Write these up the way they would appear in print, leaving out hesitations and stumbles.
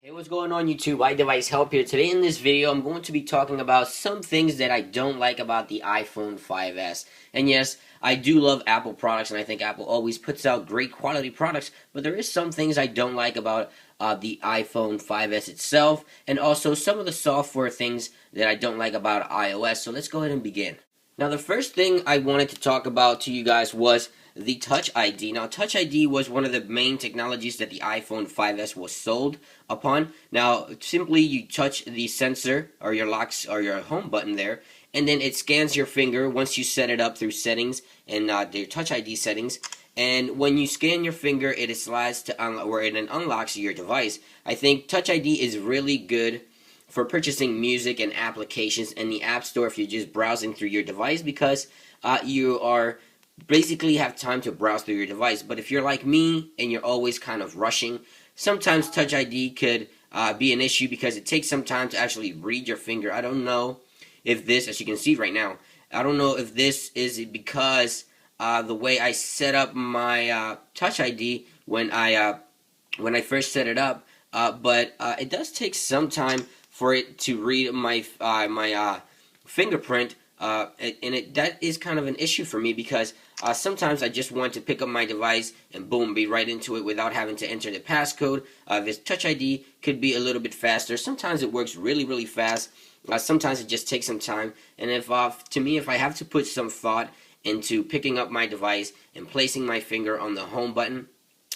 Hey, what's going on YouTube? iDevice Help here. Today in this video, I'm going to be talking about some things that I don't like about the iPhone 5S. And yes, I do love Apple products, and I think Apple always puts out great quality products, but there is some things I don't like about the iPhone 5S itself, and also some of the software things that I don't like about iOS. So let's go ahead and begin. Now, the first thing I wanted to talk about to you guys was the Touch ID. Now, Touch ID was one of the main technologies that the iPhone 5S was sold upon. Now, simply you touch the sensor or your locks or your home button there, and then it scans your finger once you set it up through settings and the Touch ID settings. And when you scan your finger, it slides to or it unlocks your device. I think Touch ID is really good for purchasing music and applications in the App Store if you're just browsing through your device, because you are basically have time to browse through your device. But if you're like me and you're always kind of rushing, sometimes Touch ID could be an issue because it takes some time to actually read your finger. I don't know if this, as you can see right now, I don't know if this is because the way I set up my Touch ID when I first set it up, but it does take some time for it to read my fingerprint, and that is kind of an issue for me because sometimes I just want to pick up my device and boom, be right into it without having to enter the passcode. This Touch ID could be a little bit faster. Sometimes it works really, really fast. Sometimes it just takes some time. And if to me, if I have to put some thought into picking up my device and placing my finger on the home button,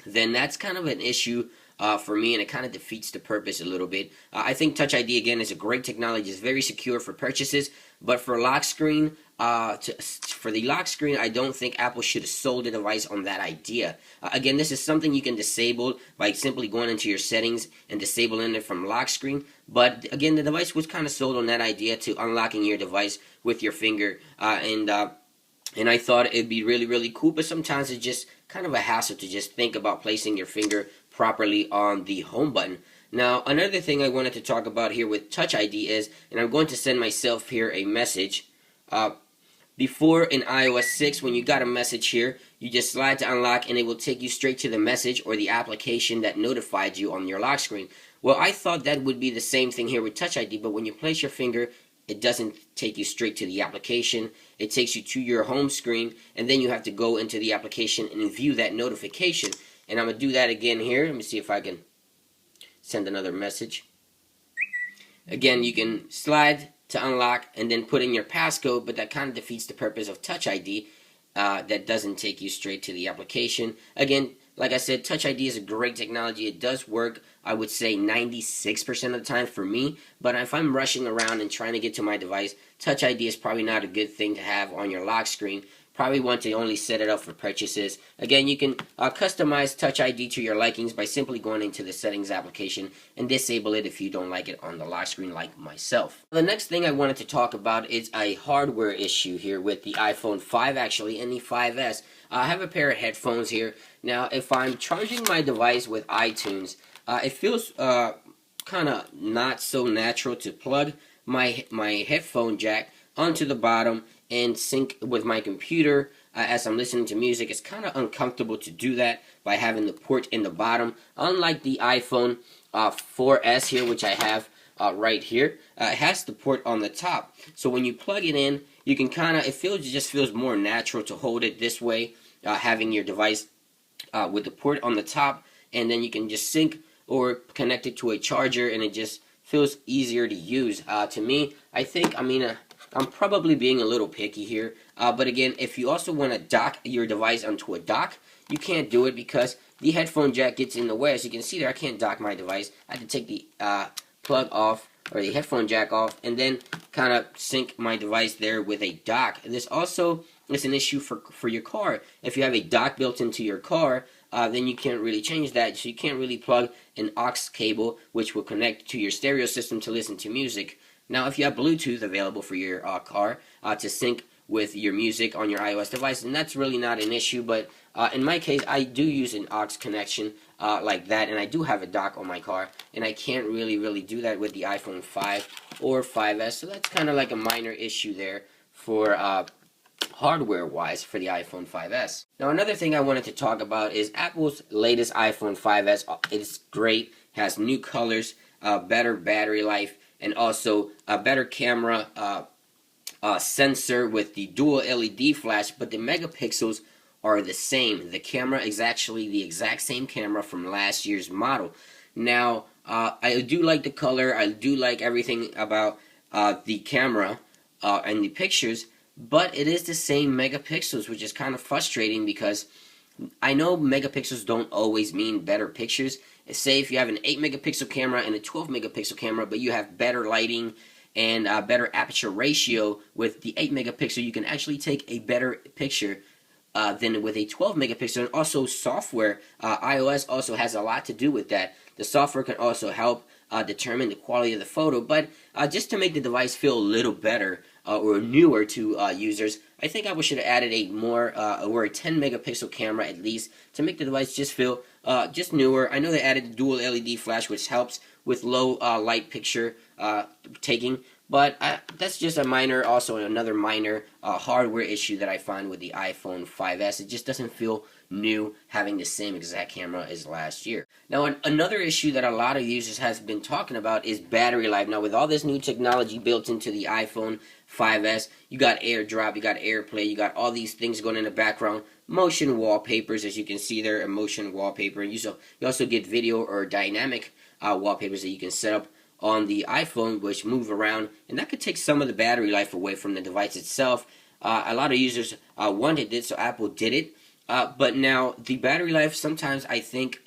then that's kind of an issue for me, and it kind of defeats the purpose a little bit. I think Touch ID, again, is a great technology. It's very secure for purchases, but for lock screen, for the lock screen, I don't think Apple should have sold the device on that idea. Again, this is something you can disable by simply going into your settings and disabling it from lock screen. But again, the device was kind of sold on that idea to unlocking your device with your finger, and I thought it'd be really, really cool, but sometimes it's just kind of a hassle to just think about placing your finger properly on the home button. Now, another thing I wanted to talk about here with Touch ID is, and I'm going to send myself here a message. Before in iOS 6, when you got a message here, you just slide to unlock and it will take you straight to the message or the application that notified you on your lock screen. Well, I thought that would be the same thing here with Touch ID, but when you place your finger, it doesn't take you straight to the application. It takes you to your home screen, and then you have to go into the application and view that notification. And I'm going to do that again here. Let me see if I can send another message. Again, you can slide to unlock and then put in your passcode, but that kind of defeats the purpose of Touch ID. That doesn't take you straight to the application. Again, like I said, Touch ID is a great technology. It does work, I would say, 96% of the time for me. But if I'm rushing around and trying to get to my device, Touch ID is probably not a good thing to have on your lock screen. Probably want to only set it up for purchases. Again, you can customize Touch ID to your likings by simply going into the settings application and disable it if you don't like it on the lock screen like myself. The next thing I wanted to talk about is a hardware issue here with the iPhone 5 actually and the 5S. I have a pair of headphones here. Now, if I'm charging my device with iTunes, it feels kind of not so natural to plug my headphone jack onto the bottom and sync with my computer as I'm listening to music. It's kind of uncomfortable to do that by having the port in the bottom. Unlike the iPhone 4S here, which I have right here, it has the port on the top. So when you plug it in, you can kind of, it just feels more natural to hold it this way, having your device with the port on the top, and then you can just sync or connect it to a charger, and it just feels easier to use. To me, I think, I'm probably being a little picky here, but again, if you also want to dock your device onto a dock, you can't do it because the headphone jack gets in the way. As you can see there, I can't dock my device. I have to take the plug off, or the headphone jack off, and then kind of sync my device there with a dock. And this also is an issue for your car. If you have a dock built into your car, then you can't really change that. So you can't really plug an aux cable, which will connect to your stereo system to listen to music. Now, if you have Bluetooth available for your car to sync with your music on your iOS device, then that's really not an issue. But in my case, I do use an aux connection like that, and I do have a dock on my car, and I can't really do that with the iPhone 5 or 5S. So that's kind of like a minor issue there for hardware-wise for the iPhone 5S. Now, another thing I wanted to talk about is Apple's latest iPhone 5S. It's great. has new colors, better battery life, and also a better camera sensor with the dual LED flash, but the megapixels are the same. The camera is actually the exact same camera from last year's model. Now, I do like the color, I do like everything about the camera and the pictures, but it is the same megapixels, which is kind of frustrating because I know megapixels don't always mean better pictures. Say if you have an 8 megapixel camera and a 12 megapixel camera, but you have better lighting and better aperture ratio with the 8 megapixel, you can actually take a better picture than with a 12 megapixel. And also software, iOS also has a lot to do with that. The software can also help determine the quality of the photo, but just to make the device feel a little better or newer to users, I think I should have added a more or a 10 megapixel camera at least to make the device just feel just newer. I know they added the dual LED flash, which helps with low light picture taking, but that's just a minor, also another minor hardware issue that I find with the iPhone 5S. It just doesn't feel new having the same exact camera as last year. Now, another issue that a lot of users has been talking about is battery life. Now, with all this new technology built into the iPhone 5S, you got AirDrop, you got AirPlay, you got all these things going in the background, motion wallpapers, as you can see there, a motion wallpaper, and you also get video or dynamic wallpapers that you can set up on the iPhone, which move around, and that could take some of the battery life away from the device itself. A lot of users wanted it, so Apple did it. But now the battery life sometimes I think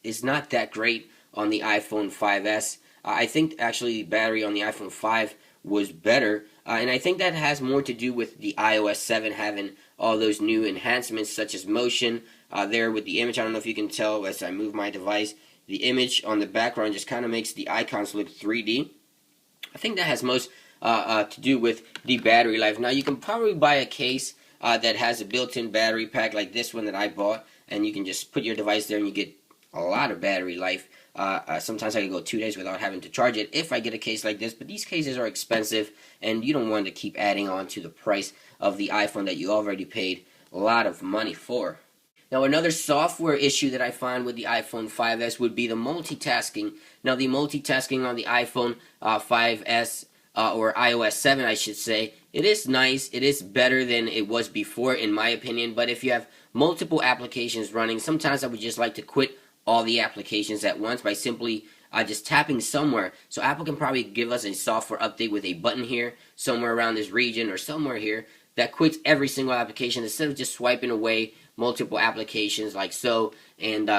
is not that great on the iPhone 5S. I think actually the battery on the iPhone 5 was better, and I think that has more to do with the iOS 7 having all those new enhancements such as motion there with the image. I don't know if you can tell as I move my device. The image on the background just kind of makes the icons look 3D. I think that has most to do with the battery life. Now, you can probably buy a case that has a built-in battery pack like this one that I bought, and you can just put your device there and you get a lot of battery life. Sometimes I can go 2 days without having to charge it if I get a case like this, but these cases are expensive, and you don't want to keep adding on to the price of the iPhone that you already paid a lot of money for. Now, another software issue that I find with the iPhone 5S would be the multitasking. Now, the multitasking on the iPhone 5S or iOS 7, I should say, it is nice. It is better than it was before, in my opinion. But if you have multiple applications running, sometimes I would just like to quit all the applications at once by simply just tapping somewhere. So Apple can probably give us a software update with a button here, somewhere around this region or somewhere here, that quits every single application instead of just swiping away multiple applications like so. And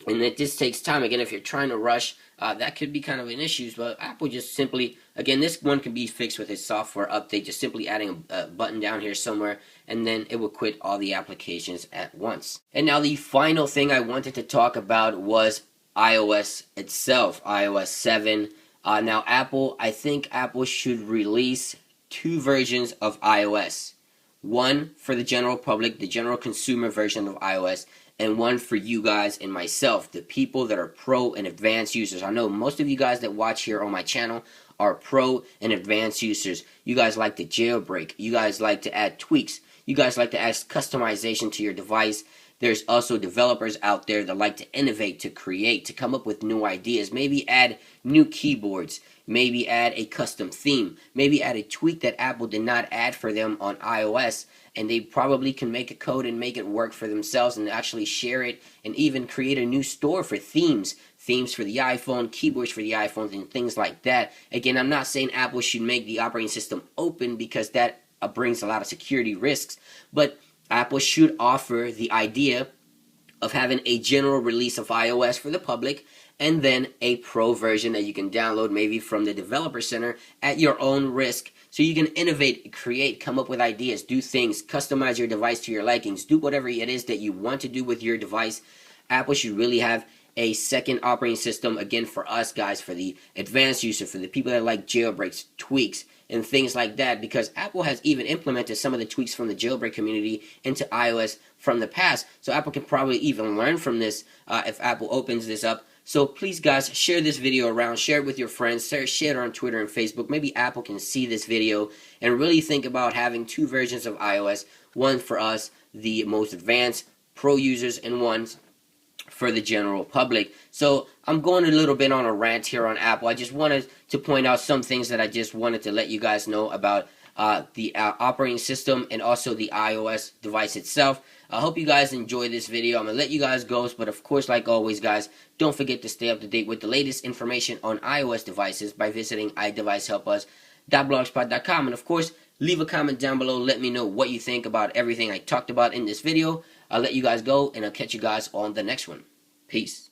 it just takes time. Again, if you're trying to rush, that could be kind of an issue. But Apple just simply, again, this one can be fixed with a software update, just simply adding a button down here somewhere, and then it will quit all the applications at once. And now the final thing I wanted to talk about was iOS itself, iOS 7. Now, I think Apple should release 2 versions of iOS. One for the general public, the general consumer version of iOS, and one for you guys and myself, the people that are pro and advanced users. I know most of you guys that watch here on my channel are pro and advanced users. You guys like to jailbreak. You guys like to add tweaks. You guys like to add customization to your device. There's also developers out there that like to innovate, to create, to come up with new ideas. Maybe add new keyboards. Maybe add a custom theme. Maybe add a tweak that Apple did not add for them on iOS. And they probably can make a code and make it work for themselves and actually share it and even create a new store for themes. Themes for the iPhone, keyboards for the iPhones, and things like that. Again, I'm not saying Apple should make the operating system open because that brings a lot of security risks. But Apple should offer the idea of having a general release of iOS for the public and then a pro version that you can download maybe from the developer center at your own risk, so you can innovate, create, come up with ideas, do things, customize your device to your likings, do whatever it is that you want to do with your device. Apple should really have a second operating system, again, for us guys, for the advanced user, for the people that like jailbreaks, tweaks, and things like that, because Apple has even implemented some of the tweaks from the jailbreak community into iOS from the past. So Apple can probably even learn from this if Apple opens this up. So please, guys, share this video around. Share it with your friends. Share it on Twitter and Facebook. Maybe Apple can see this video and really think about having 2 versions of iOS. One for us, the most advanced pro users, and one for the general public. So I'm going a little bit on a rant here on Apple. I just wanted to point out some things that I just wanted to let you guys know about the operating system and also the iOS device itself. I hope you guys enjoy this video. I'm going to let you guys go, but of course, like always, guys, don't forget to stay up to date with the latest information on iOS devices by visiting iDeviceHelpUs.blogspot.com. And of course, leave a comment down below. Let me know what you think about everything I talked about in this video. I'll let you guys go, and I'll catch you guys on the next one. Peace.